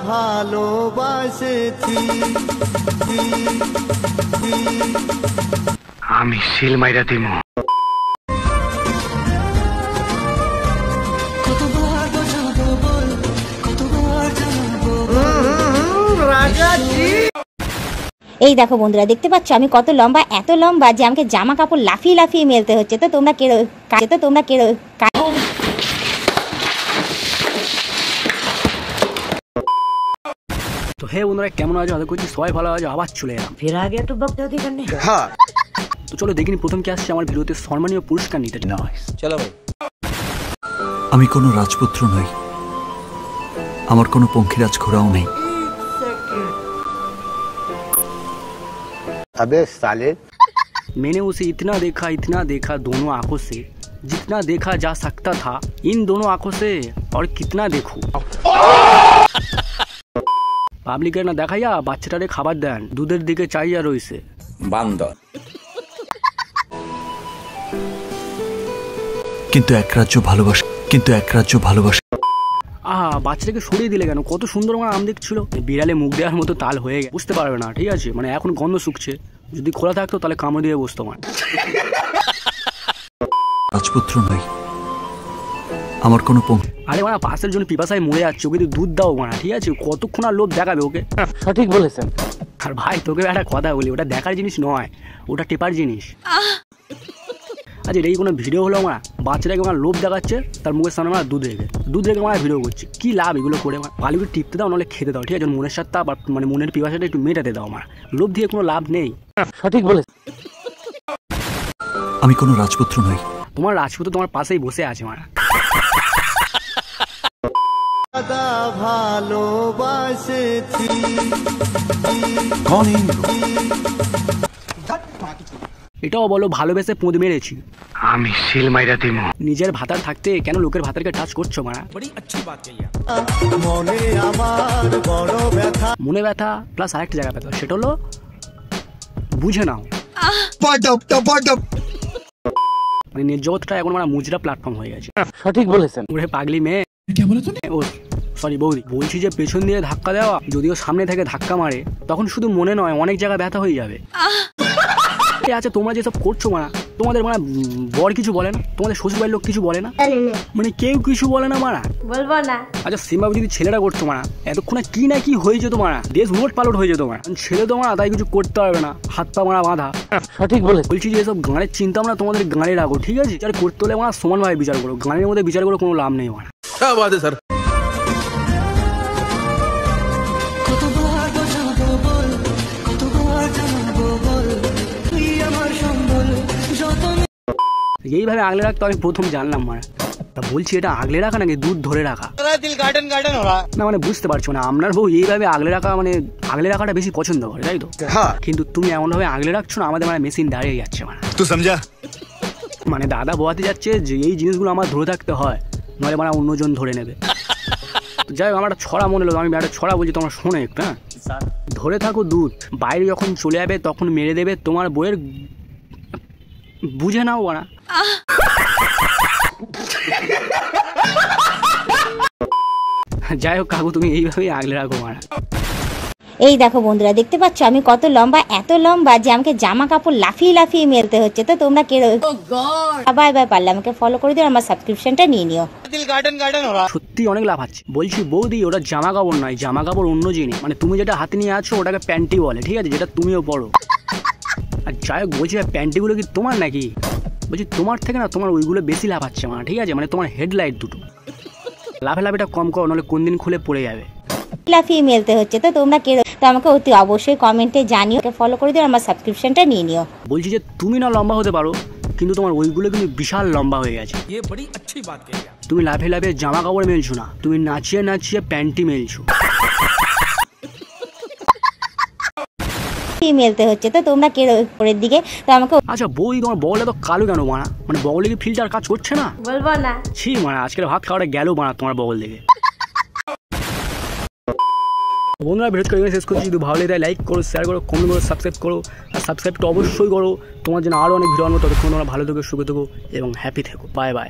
ভালোবাসেছি আমি শিল মাইরা দিমু। এই দেখো বন্ধুরা, দেখতে পাচ্ছ আমি কত লম্বা, এত লম্বা যে আমাকে জামা কাপড় লাফিয়ে লাফিয়ে মেলতে হচ্ছে। তো তোমরা তো হে বন্ধুরা, কেমন আছো? আশা করছি সবাই ভালো আছো। আবার চলে এলাম फिर आ गया तो बकचोदी करने। তো চলো দেখিনি প্রথম কে আসছে আমার ভিডিওতে সম্মানীয় পুরস্কার নিতে। चलो भाई। আমি কোনো রাজপুত্র নই, আমার কোনো পঙ্খিরাজ ঘোড়াও নেই। अबे साले मैंने उसे इतना देखा दोनों आंखों से, जितना देखा जा सकता था इन दोनों आंखों से, और कितना देखूं। পাবলিকের না দেখাইয়া বাচ্চাটারে খাবার দেন, দুধের দিকে চাইয়া রইছে বান্দর। কিন্তু এক রাজ্য ভালোবাসা বাচ্চাটাকে সরিয়ে দিলে কেন? কত সুন্দর আমার আম দেখছিল। বিড়ালে মুখ দেওয়ার মতো তাল হয়ে গেছে, বুঝতে পারবে না। ঠিক আছে, মানে এখন গন্ধ শুকছে, যদি খোলা থাকতো তাহলে কামড় দিয়ে বসতো। আমার রাজপুত্র নই, আমার কোনো আরে মারা পাশের জন্য পিপাসায় মরে যাচ্ছে, ওকে দুধ দাও মারা। ঠিক আছে, কতক্ষণ আর লোভ দেখাবে ওকে? সঠিক বলেছেন। আর ভাই তোকে একটা কথা বলি, ওটা দেখার জিনিস নয়, ওটা টেপার জিনিস। আচ্ছা, এই কোনো ভিডিও হলো আমার বাচ্চাটাকে আমার লোভ দেখাচ্ছে, তার মুখের সামনে আমার দুধ রেখে আমার ভিডিও করছে। কি লাভ এগুলো করে? আমার ভালোকে টিপতে দাও, নাহলে খেতে দাও। ঠিক আছে, মনের সাথে আবার মানে মনের পিপাসাটা একটু মেটাতে দাও। আমার লোভ দিয়ে কোনো লাভ নেই। সঠিক বলেছেন। আমি কোনো রাজপুত্র নই। তোমার রাজপুত্র তোমার পাশেই বসে আছে মারা। ভালোবাসেছি এটাও বলো ভালোবেসে পুঁদ মেরেছি আমি শিল মাইরা দিমু। নিজের ভাতার থাকতে কেন লোকের ভাতারকে টাচ করছো মারা? মনে আমার বড় ব্যথা, মনে ব্যথা প্লাস আরেকটা জায়গা ব্যথা, সেটা হলো বুঝে নাও। মানে নির্জগৎটা এখন মানে মুজরা প্ল্যাটফর্ম হয়ে গেছে। সঠিক বলেছেন। ওরে পাগলি মেয়ে, ও সরি বৌদি, বলছি যে পেছন দিয়ে ধাক্কা দেওয়া, যদিও সামনে থেকে ধাক্কা মারে তখন শুধু মনে নয়, অনেক জায়গায় ব্যথা হয়ে যাবে। আচ্ছা, তোমরা যেসব করছো মারা, তোমাদের মানে বর কিছু বলে না? তোমাদের শ্বশুরবাড়ির লোক কিছু বলে না? মানে কেউ কিছু বলে না মারা? বলবো না। আচ্ছা, সিম্বাবু যদি ছেলেটা করতো মারা, এতক্ষণে কি না কি হয়ে যেত মারা, দেশ উলট পালট হয়ে যেত মারা। ছেলে তো মারা তাই কিছু করতে পারবে না, হাত পা মারা বাঁধা। সঠিক বলে বলছি যে এসব গানের চিন্তা আমরা তোমাদের গানে রাখো। ঠিক আছে, বিচার করতে হলে মারা সমানভাবে বিচার করো, গানের মধ্যে বিচার করে কোনো লাভ নেই মারা। স্যার। এইভাবে আগলে রাখতো আমি প্রথম জানলাম মারা। তা বলছি এটা আগলে রাখা নাকি দুধ ধরে রাখা? না মানে বুঝতে পারছো না, আপনার বউ এইভাবে আগলে রাখা মানে আগলে রাখাটা বেশি পছন্দ করে, তাই তো? কিন্তু তুমি এমন ভাবে আগলে রাখছো না, আমাদের মানে মেশিন দাঁড়িয়ে যাচ্ছে মানে। মানে দাদা বোয়াতে যাচ্ছে যে এই জিনিসগুলো আমার ধরে থাকতে হয়, নইলে মানে অন্যজন ধরে নেবে। যাই হোক, আমার একটা ছড়া মনে হলো, আমি একটা ছড়া বলছি, তোমার শোনো একটু। হ্যাঁ, ধরে থাকো দুধ, বাইরে যখন চলে যাবে তখন মেরে দেবে তোমার বইয়ের, বুঝে নাও ওরা। যাই হোক কাকু, তুমি এইভাবেই আগলে রাখো মারা। এই দেখো বন্ধুরা, দেখতে পাচ্ছ আমি কত লম্বা, এত লম্বা যে আমাকে জামা কাপড় লাফিয়ে লাফিয়ে মেলতে হচ্ছে। তো তোমরা বাই পারলে আমাকে ফলো করে দিও, আমার সাবস্ক্রিপশনটা নিয়ে নিও। সত্যি অনেক লাভ আছে। বলছি বৌদি, ওটা জামা কাপড় নয়, জামা কাপড় অন্য জিনিস। মানে তুমি যেটা হাতে নিয়ে আছো ওটাকে প্যান্টি বলে, ঠিক আছে, যেটা তুমিও পড়ো। আর যাই হোক, বলছি প্যান্টিগুলো কি তোমার নাকি? বলছি তোমার থেকে না তোমার ওইগুলো বেশি লাভ আছে মানে। ঠিক আছে, মানে তোমার হেডলাইট দুটো লাফালাফিটা কম করো, নাহলে কোন দিন খুলে পড়ে যাবে। লাফিয়ে মেলতে হচ্ছে। তো তোমরা তো আমাকে অতি অবশ্যই কমেন্টে জানিও, ফলো করে দিও, আমার সাবস্ক্রিপশনটা নিয়ে নিও। বলছি যে তুমি না লম্বা হতে পারো, কিন্তু তোমার ওইগুলো কিন্তু বিশাল লম্বা হয়ে গেছে। তুমি লাফে লাফে জামা কাপড় মেলছো না, তুমি নাচিয়ে নাচিয়ে প্যান্টি মেলছো। মেলতে হচ্ছে। তো তোমরা পরের দিকে তো আমাকে। আচ্ছা বৌদি, তোমার বগলে তো কালো কেন মানা? মানে বগলে কি ফিল্টার কাজ করছে না? বলবো না। ছি মানে আজকের ভাত খাওয়াটা গেল মানা তোমার বগল দিকে। বন্ধুরা, ভিডিও করে শেষ করছি। যদি ভালো লাগে লাইক করো, শেয়ার করো, কমেন্ট করো, সাবস্ক্রাইব করো। আর সাবস্ক্রাইবটা অবশ্যই করো, তোমার জন্য আরও অনেক ভিডিও আনবো। ততক্ষণ তোমরা ভালো থেকো, সুখে থেকো এবং হ্যাপি থেকো। Bye bye.